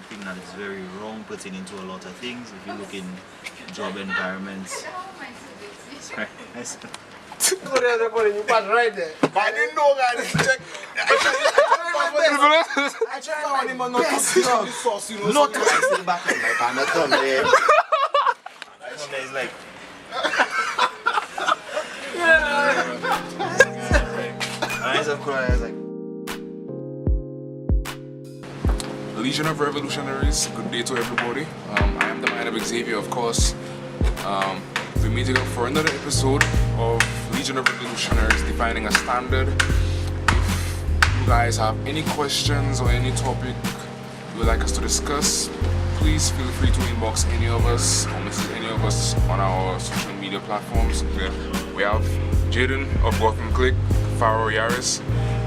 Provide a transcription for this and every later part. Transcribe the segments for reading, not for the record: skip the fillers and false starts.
think that is very wrong pertaining to a lot of things. If you look in job environments. Sorry. Right there. But I didn't know that. Check. I tried him on not to see the sauce, you know. Not to see the back of my pan. That's on there. It's like. Legion of Revolutionaries, good day to everybody. I am the mind of Xavier, of course. We're meeting up for another episode of Legion of Revolutionaries Defining a Standard. If you guys have any questions or any topic you would like us to discuss, please feel free to inbox any of us or message any of us on our social media platforms. We have Jaden of Gotham Click, Pharaoh Yaris.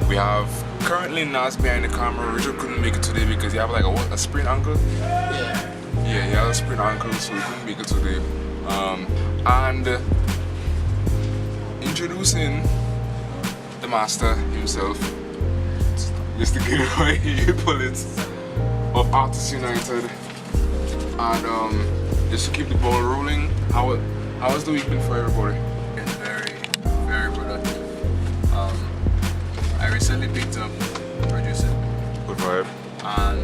We have currently Nas behind the camera. Richard couldn't make it today because he have like a sprained ankle. Yeah, he had a sprained ankle, so he couldn't make it today. And introducing the master himself, Mr. Gilroy Pullets of Artists United. And just to keep the ball rolling, how has the week been for everybody? Been very, very productive. I recently picked up producing. Good vibe. And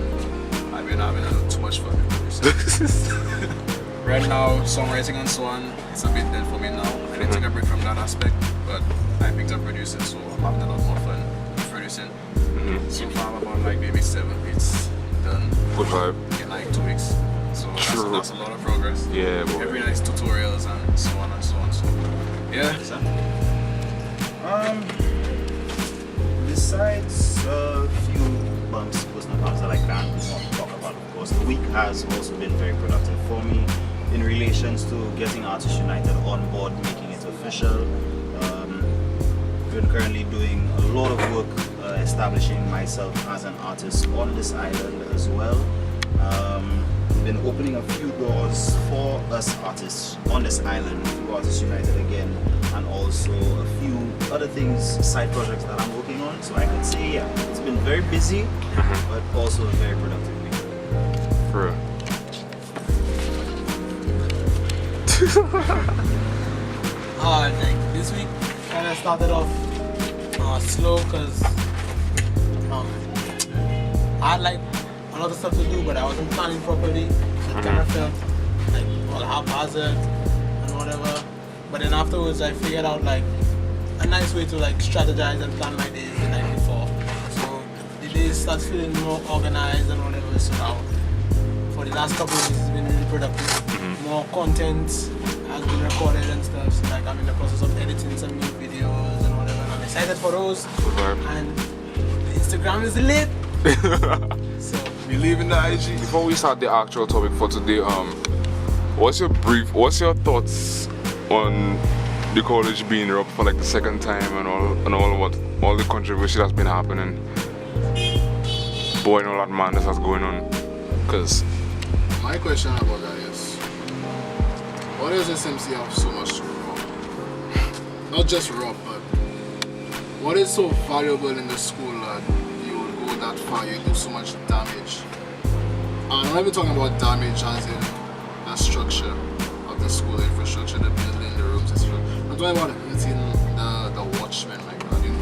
I've been having a little too much fun with producing. Right now, songwriting and so on, it's a bit dead for me now. I didn't take a break from that aspect, but I picked up producing, so I'm having a lot more fun with producing. So far, I'm about like maybe 7 beats done. Good vibe. In like 2 weeks. So that's a lot of progress. Yeah, boy. Every night's tutorials and so on and so on. So yeah. Besides a few bumps, personal bumps that I can't talk about, of course, the week has also been very productive for me in relations to getting Artists United on board, making it official. Been currently doing a lot of work establishing myself as an artist on this island as well. Been opening a few doors for us artists on this island through Artists United again, and also a few other things, side projects that I'm working on. So I could say, yeah, it's been very busy, but also a very productive week. For real. Like this week kind of started off slow because I had like a lot of stuff to do, but I wasn't planning properly. So it kind of felt like all haphazard and whatever. But then afterwards, I figured out like a nice way to like strategize and plan my days the night before. So the days start feeling more organized and whatever. So now, for the last couple of weeks, it's been really productive. More content has been recorded and stuff. So like I'm in the process of editing some new videos and whatever. And I'm excited for those. And the Instagram is lit. So Believe in the IG. Before we start the actual topic for today, what's your thoughts on the college being up for like the second time and all the controversy that's been happening? Boy, and all that madness that's going on. Cause my question about that is, what does SMC have so much to rob? Not just rob, but what is so valuable in the school that you would go that far, you do so much damage? And I'm not even talking about damage as in the structure of the school infrastructure, the building, the rooms, etc. I'm talking about hitting the watchmen, like that, you know.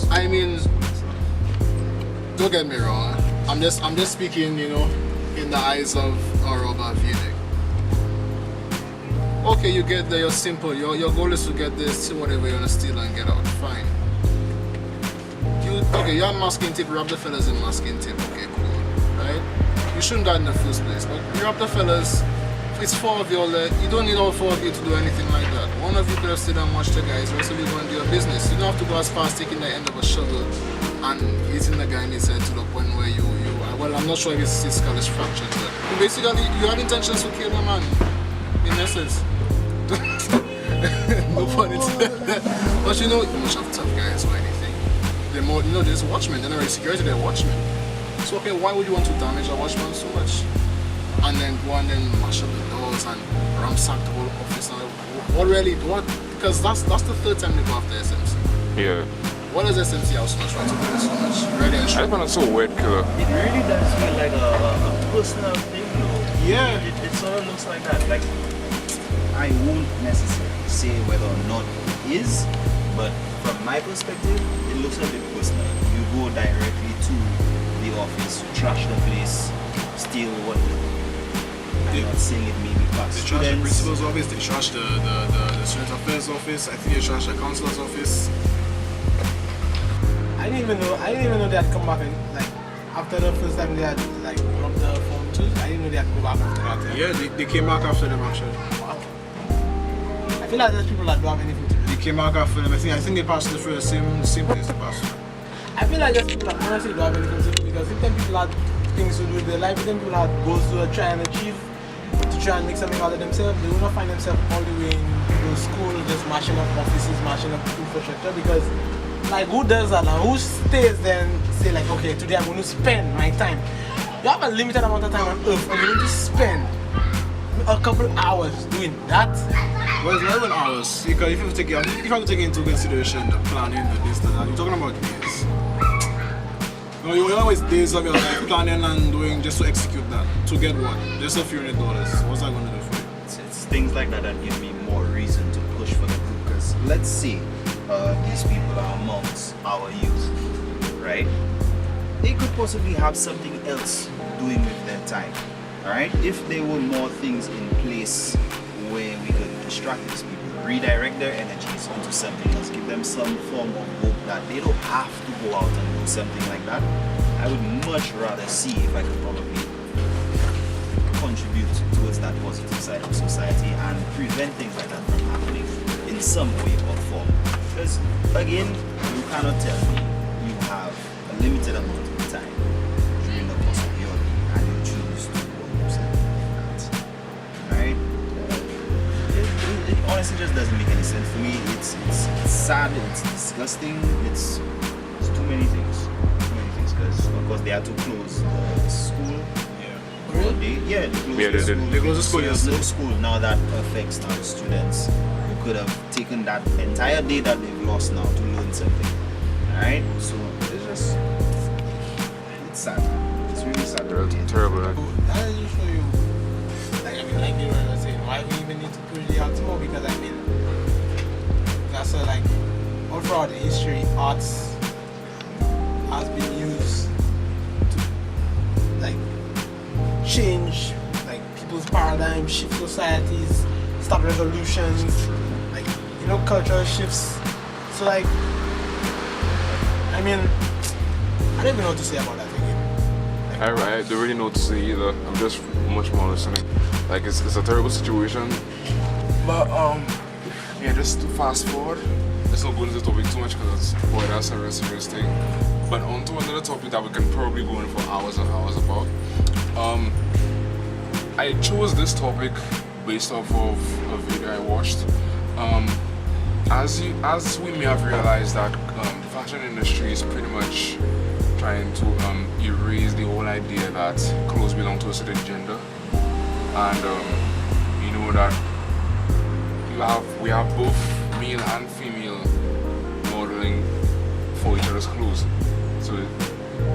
I mean, don't get me wrong. I'm just speaking, you know, in the eyes of a robber Vedic. Okay, you get there, you're simple. Your goal is to get there, steal whatever you want to steal and get out. Fine. You have masking tape, rob the fellas in masking tape. Okay, cool. Right? You shouldn't die in the first place. But you rob the fellas, it's 4 of you all there. You don't need all 4 of you to do anything like that. One of you could have stayed and watched the guys, the rest of you go and do your business. You don't have to go as far as taking the end of a shovel and hitting the guy in his head to the point where you well, I'm not sure if his skull is fractured, but basically you had intentions to kill the man, in essence. No pun intended. But you know, you must have tough guys or anything. They're more, you know, there's watchmen, they're not really security, they're watchmen. So okay, why would you want to damage a watchman so much? And then go and then mash up the doors and ransack the whole office and what? Because that's the 3rd time they go after SMC. yeah. What does SMC have so much right to do this so much? Really I find it so weird, killer. It really does feel like a personal thing, though. Yeah. It sort of looks like that. Like, I won't necessarily say whether or not it is, but from my perspective, it looks a bit personal. You go directly to the office, trash the place, steal what. I'm not saying it maybe past They trash the students. principal's office, they trash the student affairs office, I think they trash the counselor's office. I didn't even know they had come back and like after the first time they had like one of the form twos. I didn't know they had come back after that. Yeah, they came back after them actually. Wow. I feel like there's people that don't have anything to do. They came back after them. I think they passed through the same place they passed through. I feel like there's people that honestly don't have anything to do because if them people had things to do with their life, if them people had goals to try and achieve, to try and make something out of themselves, they will not find themselves all the way in people's school just mashing up offices, mashing up infrastructure because like who does that now? Who stays there and say like, okay, today I'm going to spend my time. You have a limited amount of time on earth and you're going to spend a couple hours doing that. Well, it's not even hours. Because if you have to take into consideration the planning, the this, the that, you're talking about days. No, you always days of your life planning and doing just to execute that. To get what? Just a few $100. What's that going to do for you? It's things like that that give me more reason to push for the group. Because let's say these people are amongst our youth, right? They could possibly have something else doing with their time, all right? If there were more things in place where we could distract these people, redirect their energies into something else, give them some form of hope that they don't have to go out and do something like that, I would much rather see if I could probably contribute towards that positive side of society and prevent things like that from happening in some way or form. Because again, you cannot tell me you have a limited amount of time during the course of your day and you choose to do something like that. Alright? It honestly just doesn't make any sense for me. It's sad, it's disgusting, it's too many things. Too many things because of course they had to close the school. Really? They closed They closed the school, So yes. there's no school now. That affects now the students who could have taken that entire day that they've lost now to learn something. Alright? So it's sad. It's really sad. Yeah, it's terrible. Right? That is show you, like you were saying, why we even need to push the arts more because I mean, that's like, all throughout the history, arts has been used to like change like people's paradigm, shift societies, start revolutions, like cultural shifts. So like, I mean, I don't even know what to say about that again. I don't really know what to say either. I'm just much more listening. Like it's a terrible situation. But yeah, just to fast forward. Let's not go into the topic too much because boy, that's a very serious thing. But on to another topic that we can probably go in for hours and hours about. I chose this topic based off of a video I watched. As we may have realized that the fashion industry is pretty much trying to erase the whole idea that clothes belong to a certain gender, and you know that we have both male and female modeling for each other's clothes. So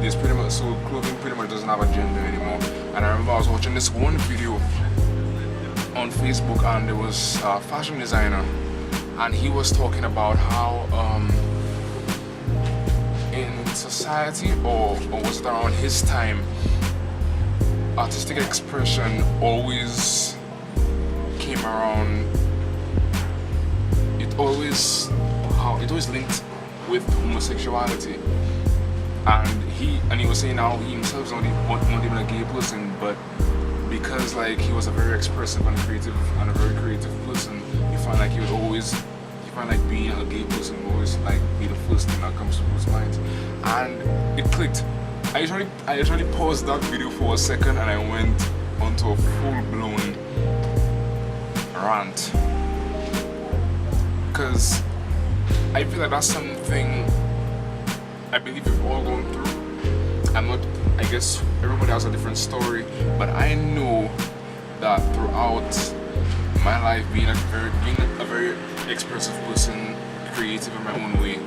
there's pretty much clothing pretty much doesn't have a gender anymore. And I remember I was watching this one video on Facebook, and there was a fashion designer, and he was talking about how in society or was it around his time, artistic expression always came around. It always linked with homosexuality. And he was saying how he himself is not even a gay person, but because like he was a very expressive and a very creative person, you find like being a gay person will always like be the first thing that comes to people's minds. And it clicked. I actually paused that video for a second and I went onto a full-blown rant. Because I feel like that's something I believe we've all gone through. I guess everybody has a different story, but I know that throughout my life being a very expressive person, creative in my own way,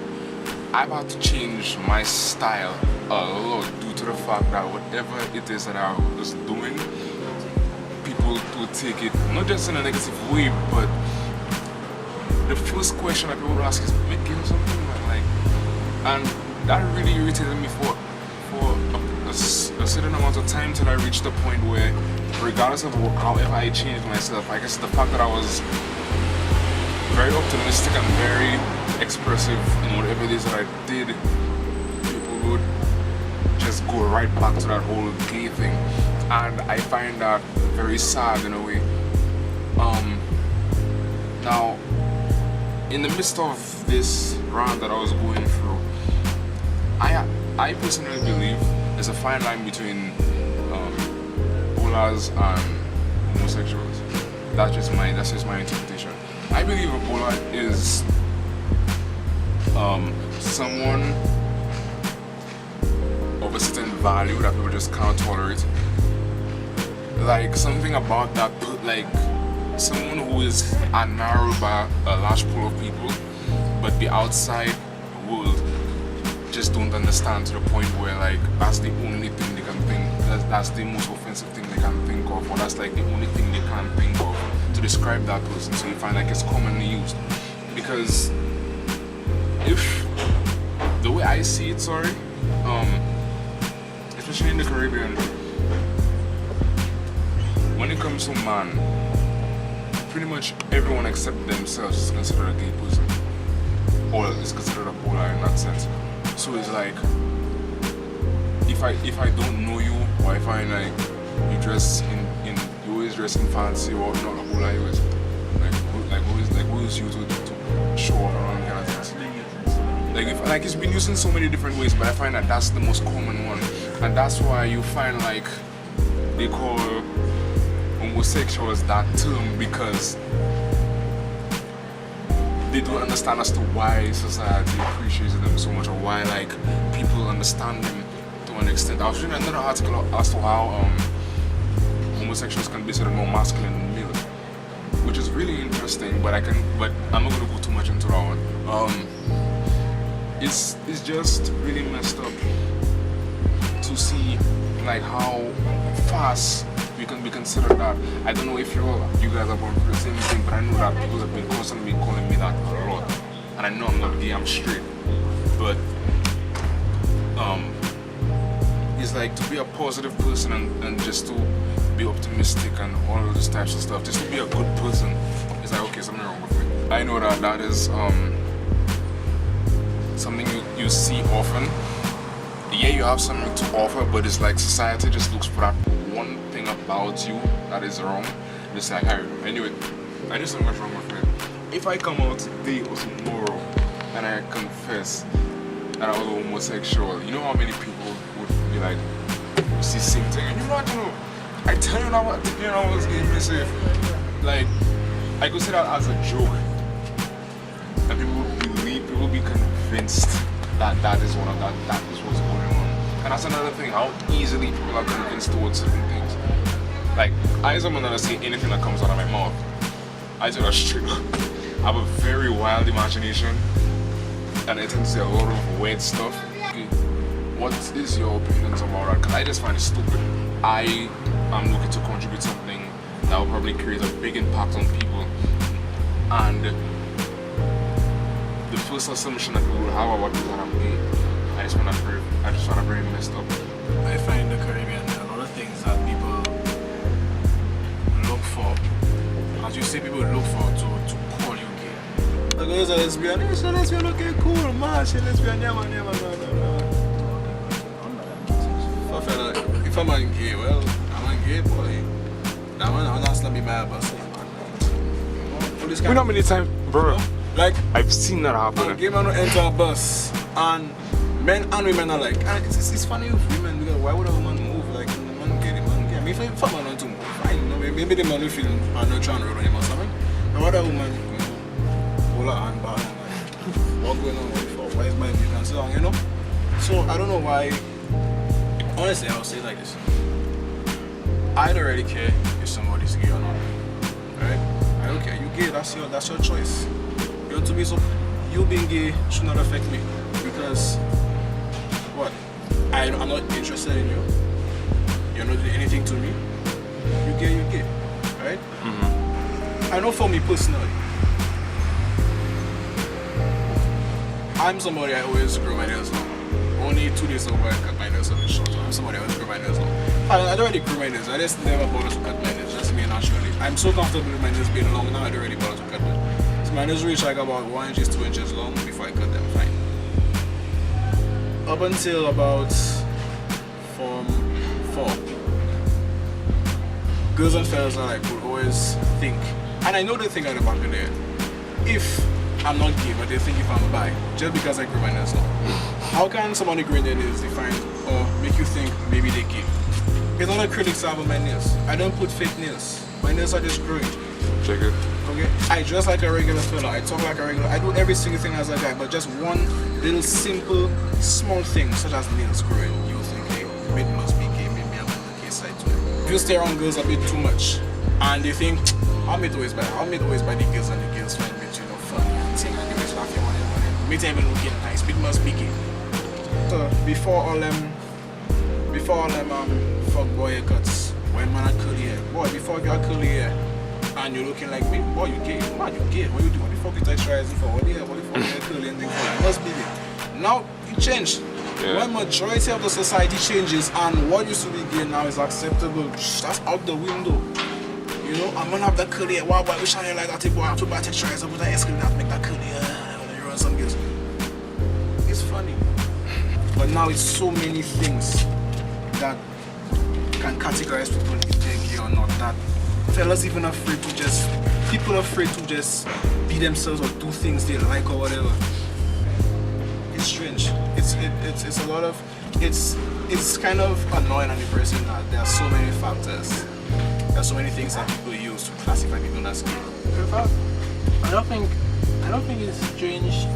I've had to change my style a lot due to the fact that whatever it is that I was doing, people would take it not just in a negative way, but the first question that people would ask is, making something like, and that really irritated me for a certain amount of time till I reached the point where, regardless of however I changed myself, I guess the fact that I was very optimistic and very expressive in whatever it is that I did, people would just go right back to that whole gay thing, and I find that very sad in a way. Now, in the midst of this round that I was going through, I personally believe there's a fine line between Bolas and homosexuals. That's just my interpretation. I believe a Bola is someone of a certain value that people just can't tolerate. Like something about that, like someone who is admired by a large pool of people, but the outside world just don't understand, to the point where like that's the only thing they can think, that's the most offensive thing they can think of, or that's like the only thing they can think of to describe that person. So you find like it's commonly used, because if the way I see it, especially in the Caribbean, when it comes to man, pretty much everyone except themselves is considered a gay person, or is considered a Bola in that sense. So it's like, if I don't know you, or if I like you dress in you always dress in fancy, or not a Bola, you always who is you to show up around kind of things. Like it's been used in so many different ways, but I find that that's the most common one, and that's why you find like they call homosexuals that term, because they don't understand as to why society appreciates them so much, or why like people understand them to an extent. I was reading another article as to how homosexuals can be sort of more masculine than male, which is really interesting. But I'm not gonna go too much into that one. It's just really messed up to see like how fast we can be considered that. I don't know if you guys are going through the same thing, but I know that people have been constantly calling me that a lot. And I know I'm not gay, I'm straight. But it's like to be a positive person and just to be optimistic and all of those types of stuff, just to be a good person, it's like, okay, something wrong with me. I know that is something you see often. Yeah, you have something to offer, but it's like society just looks for that one thing about you that is wrong. It's like, anyway, I know something wrong with me. If I come out today or tomorrow and I confess that I was homosexual, you know how many people would be like, see same thing, and you know, I tell you now, I was gay, myself. Like, I could say that as a joke, and people will be convinced that is one of that is what's going on. And that's another thing, how easily people are convinced towards certain things. Like, I am not gonna say anything that comes out of my mouth. I tell that straight up. I have a very wild imagination, and I tend to say a lot of weird stuff. What is your opinions about that? Because I just find it stupid. I am looking to contribute something that will probably create a big impact on people, and the first assumption that people will have about me is that I'm gay. I just find that very messed up. I find in the Caribbean there are a lot of things that people look for. As you say, people look for to call you gay. Like, there's a lesbian, she's a lesbian, okay, cool, man, she's a lesbian, yeah, man. If I'm a gay, well, I'm a gay boy. That man, I'm not slamming my bus. You know how many times, bro? Like, I've seen that happen. A gay man will enter a bus, and men and women are like, it's funny with women, because why would a woman move? Like, the man gay, the man gay. I mean, if a man want to move, fine, you know, maybe the man will feel not trying to run him or something. But what a woman, you know, hold her hand back, and like, what going on with why is my view and so on, you know? So, I don't know why. Honestly, I'll say it like this. I don't really care if somebody's gay or not, right? I don't care. You gay, that's your choice. You want to be so, you being gay should not affect me. because what? I'm not interested in you. You're not doing anything to me. You gay, right? I know for me personally, I'm somebody I always grow my nails long. Only 2 days ago I cut my nails a bit short. I'm somebody I always grow my nails long. I don't really grow my nails. I just never bother to cut my nails. That's me naturally. I'm so comfortable with my nails being long now. I don't really bother to cut them. So my nails reach like about 1 inch, 2 inches long before I cut them. Fine. Up until about Form 4, girls and fellas are like would always think, and I know they think at the back of their head, if I'm not gay, but they think if I'm bi, just because I grew my nails long. How can somebody growing their nails define or make you think maybe they're gay? It's not a critics have on my nails. I don't put fake nails. My nails are just growing. Check it. Okay? I dress like a regular fella. I talk like a regular. I do every single thing as a guy, but just one little simple, small thing, such as nails growing. You think, hey, maybe it must be gay. Maybe I'm on the gay side too. If you stay around girls a bit too much, and they think, I'll meet always by the girls and the girls find me, you know, fun. Saying I can laugh your money. Me even looking nice. It must be gay. So before all them fuck boy haircuts, when man had curly hair, boy, before you had curly hair and you're looking like me, boy, you gay, man, you gay. What you do? What the fuck you texturizing for? What the fuck you curly and things for? It must be gay. Now it changed. Yeah. When majority of the society changes and what used to be gay now is acceptable, that's out the window. You know, I'm gonna have that curly hair. Why we shine like that? Boy, I have to buy texturizer with that ice cream that make that curly hair. You run some girls. It's funny. But now it's so many things that can categorize people if they're gay or not. That fellas even afraid to just, people afraid to just be themselves or do things they like or whatever. It's strange. It's a lot of, it's kind of annoying and depressing that there are so many factors. There are so many things that people use to classify people as gay. In fact, I don't think it's strange.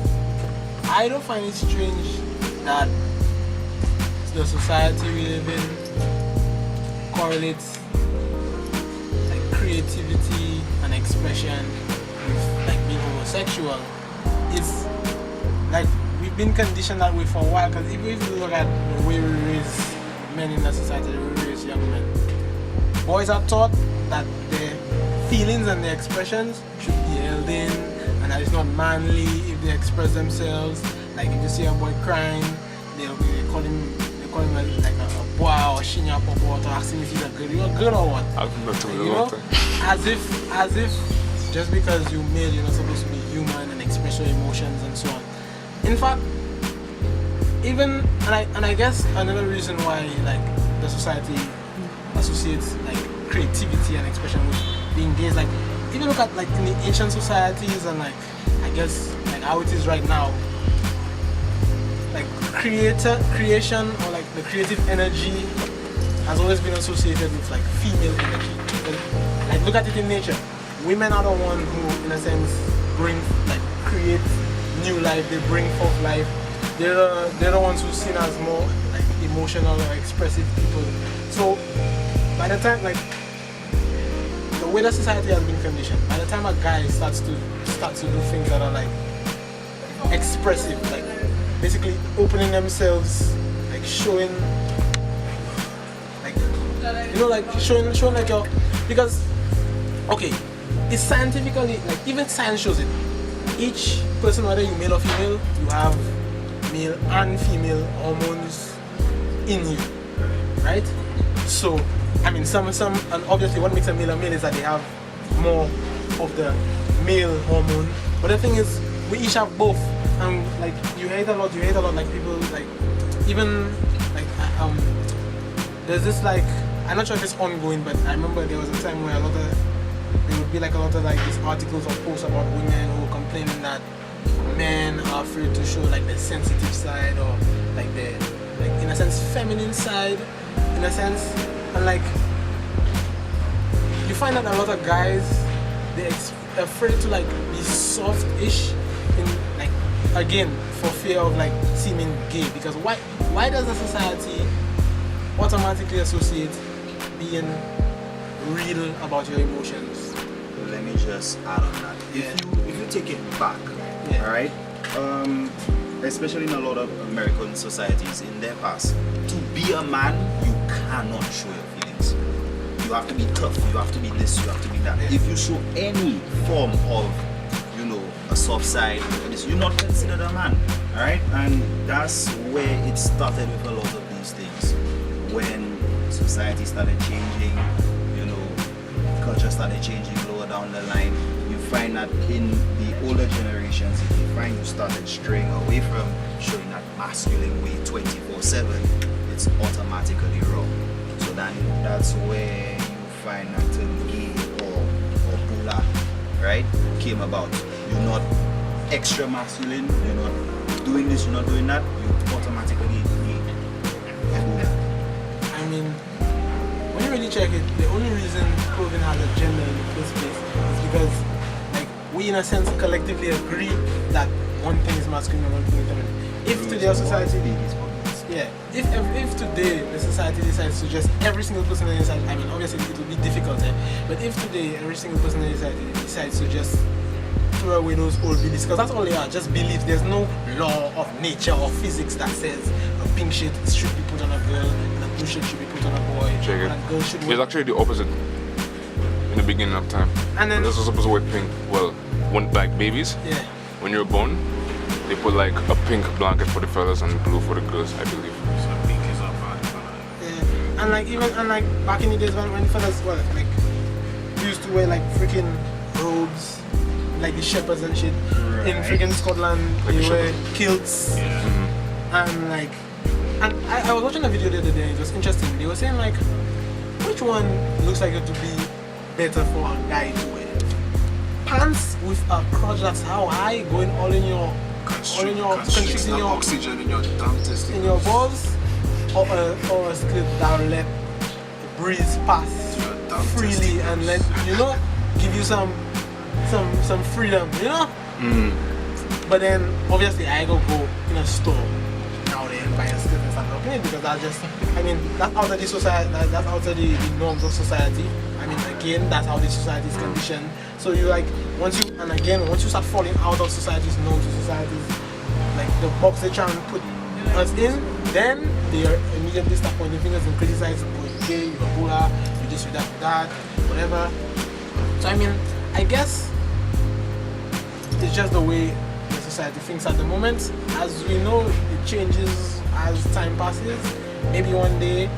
I don't find it strange that the society we live in correlates like creativity and expression with like being homosexual. It's like we've been conditioned that way for a while, because if you look at the way we raise men in the society, the way we raise young men, boys are taught that their feelings and their expressions should be held in, and that it's not manly if they express themselves. Like if you see a boy crying, they call him like a boy or shinya pop or asking if he's a girl. You're a girl or what? You know? As if just because you're male, you're not supposed to be human and express your emotions and so on. In fact, even and I guess another reason why like the society associates like creativity and expression with being gay is like, even look at like in the ancient societies and like I guess like how it is right now, like creation or like the creative energy has always been associated with like female energy. Like look at it in nature. Women are the one who in a sense create new life, they bring forth life. They're the ones who are seen as more like emotional or expressive people. So by the time like the way the society has been conditioned, by the time a guy starts to do things that are like expressive, like basically opening themselves, like showing like like showing like your, because okay, it's scientifically like even science shows it. Each person, whether you male or female, you have male and female hormones in you, right? So I mean some and obviously what makes a male is that they have more of the male hormone. But the thing is we each have both. And like you hate a lot like people like even like there's this like, I'm not sure if it's ongoing, but I remember there was a time where there would be like a lot of like these articles or posts about women who were complaining that men are afraid to show like the sensitive side or like the like in a sense feminine side in a sense, and like you find that a lot of guys they're afraid to like be soft-ish in like, again, for fear of like seeming gay, because why does the society automatically associate being real about your emotions? Let me just add on that. If you take it back, Yeah. all right, especially in a lot of American societies in their past, to be a man, you cannot show your feelings. You have to be tough, you have to be this, you have to be that. If you show any form of, you know, a soft side, you're not considered a man, alright? And that's where it started with a lot of these things. When society started changing, you know, culture started changing lower down the line, you find that in the older generations, if you find you started straying away from showing that masculine way 24/7, it's automatically wrong. So then that's where you find that term gay or bula, right, came about. You're not extra masculine, you're not doing this, you're not doing that, you automatically need bula. I mean, when you really check it, the only reason clothing has a gender in the first place is because, like, we in a sense collectively agree that one thing is masculine and one thing is feminine. If today our society, if today the society decides to just every single person in the society, I mean, obviously it will be difficult, but if today every single person in the society decides to just throw away those old beliefs, because that's all they are, just beliefs. There's no law of nature or physics that says a pink shit should be put on a girl and a blue shit should be put on a boy. Check it. And a girl should It's actually the opposite in the beginning of time. And then This was supposed to wear pink. Well, when like babies, yeah. when you're born, they put like a pink blanket for the fellas and blue for the girls, I believe. So pink is up Yeah, and like back in the days when fellas were like we used to wear like freaking robes, like the shepherds and shit. In Right. freaking Scotland, Like they the wear shepherds. kilts Mm-hmm. and I was watching a video the other day. It was interesting. They were saying like, which one looks like it to be better for a guy to wear? Pants with a crotch that's how high, going all in your Constricting your oxygen in your damn testicles. in your balls, or a skirt that will let breeze pass Your damn freely and let give you some freedom, But then obviously I go in a store now and buy a skirt and start rocking it because that's out of the society, that's outside the norms of society. I mean, again, that's how the society is conditioned. So you like once you start falling out of society's norms, society's like the box they try and put us in, then they are immediately start pointing fingers and criticize, oh, you're gay, you're a bula, you this, you that, whatever. So I mean, I guess it's just the way the society thinks at the moment. As we know, it changes as time passes. Maybe one day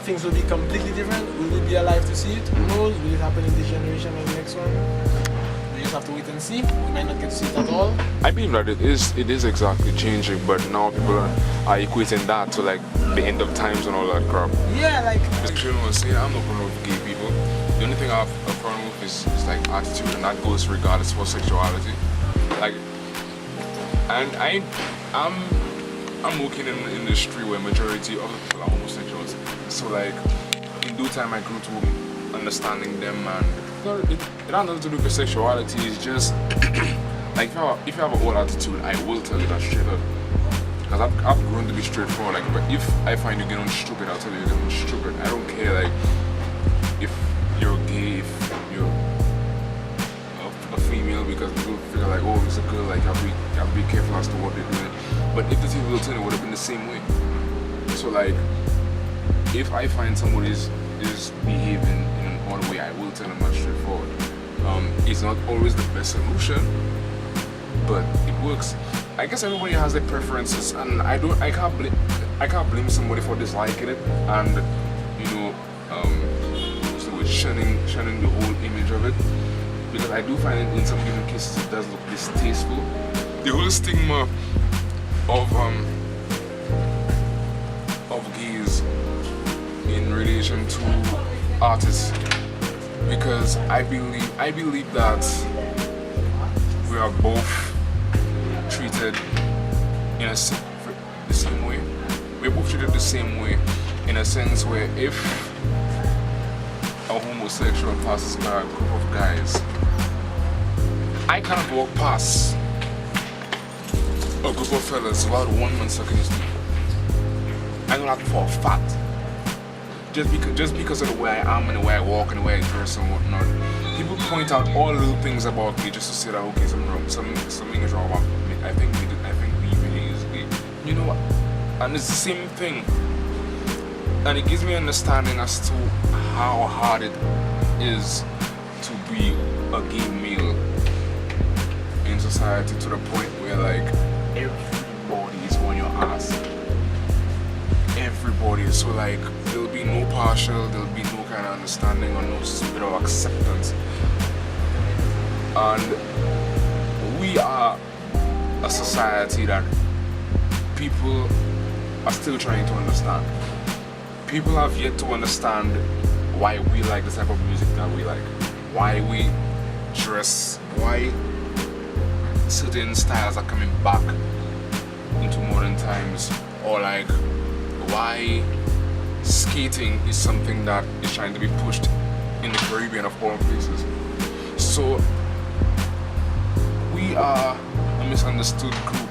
things will be completely different. Will we be alive to see it? Who knows? Will it happen in this generation or the next one? We just have to wait and see. We might not get to see it at all. I believe that it is exactly changing, but now people are equating that to like the end of times and all that crap. Yeah, like You know, say I'm not problem with gay people. The only thing I have a problem with is like attitude, and that goes regardless for sexuality. Like, and I'm working in an industry where majority of the people are homosexuals. So like, in due time I grew to understanding them, and it has nothing to do with sexuality. It's just like if you have an old attitude, I will tell you that straight up. Because I've grown to be straightforward. Like, but if I find you getting stupid, I'll tell you you're getting stupid. I don't care like if you're gay, if you're a female, because people figure like, oh, it's a girl, like you have to be careful as to what they're doing. But if the TV will tell you, it would have been the same way. So like, if I find somebody is behaving in an odd way, I will tell them that straightforward. It's not always the best solution, but it works. I guess everybody has their preferences, and I can't blame somebody for disliking it, and what's the word, shunning the whole image of it, because I do find it in some given cases it does look distasteful. The whole stigma of gays in relation to artists, because I believe that we are both treated the same way. We're both treated the same way, in a sense where if a homosexual passes by a group of guys, I cannot walk past a group of fellas without one man sucking his dick. I know that for a fact. Just because of the way I am and the way I walk and the way I dress and whatnot. People point out all little things about me just to say that okay, something is wrong about me. I think we really You know, and it's the same thing. And it gives me understanding as to how hard it is to be a gay male in society, to the point where like everybody is on your ass. Everybody. So like there'll be no partial, there'll be no kind of understanding or no bit of acceptance. And we are a society that people are still trying to understand. People have yet to understand why we like the type of music that we like, why we dress, why certain styles are coming back into modern times, or like why skating is something that is trying to be pushed in the Caribbean of all places. So we are a misunderstood group,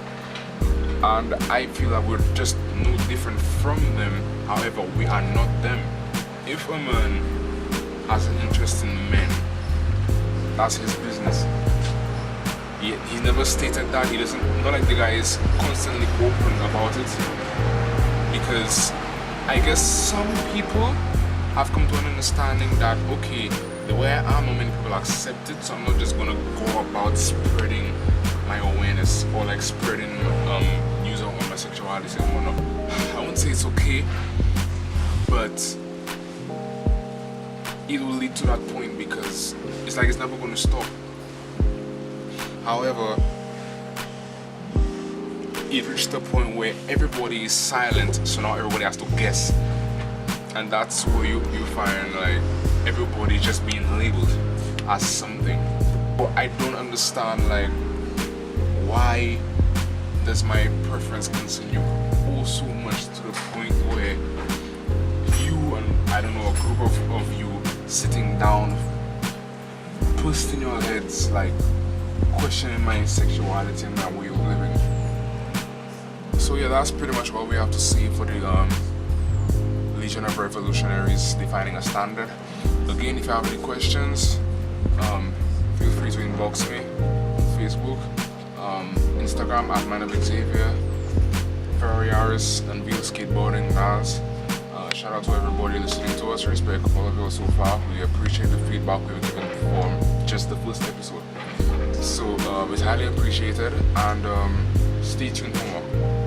and I feel that we're just no different from them. However, we are not them. If a man has an interest in men, that's his business. He never stated that. He doesn't, not like the guy is constantly open about it, because I guess some people have come to an understanding that, okay, the way I am, not many people accept it, so I'm not just gonna go about spreading my awareness or like spreading news on my sexuality and whatnot. I won't say it's okay, but it will lead to that point, because it's like it's never gonna stop. However, it reached a point where everybody is silent, so now everybody has to guess. And that's where you find like everybody just being labeled as something. But I don't understand like why does my preference concern you oh so much to the point where you and I don't know, a group of you sitting down, twisting your heads, like questioning my sexuality and my way of living. So yeah, that's pretty much all we have to say for the Legion of Revolutionaries defining a standard. Again, if you have any questions, feel free to inbox me on Facebook, Instagram at Man of Xavier, Ferrari Harris, and Veal Skateboarding Naz. Shout out to everybody listening to us. Respect all of you so far. We appreciate the feedback we've given from just the first episode. So it's highly appreciated, and stay tuned for more.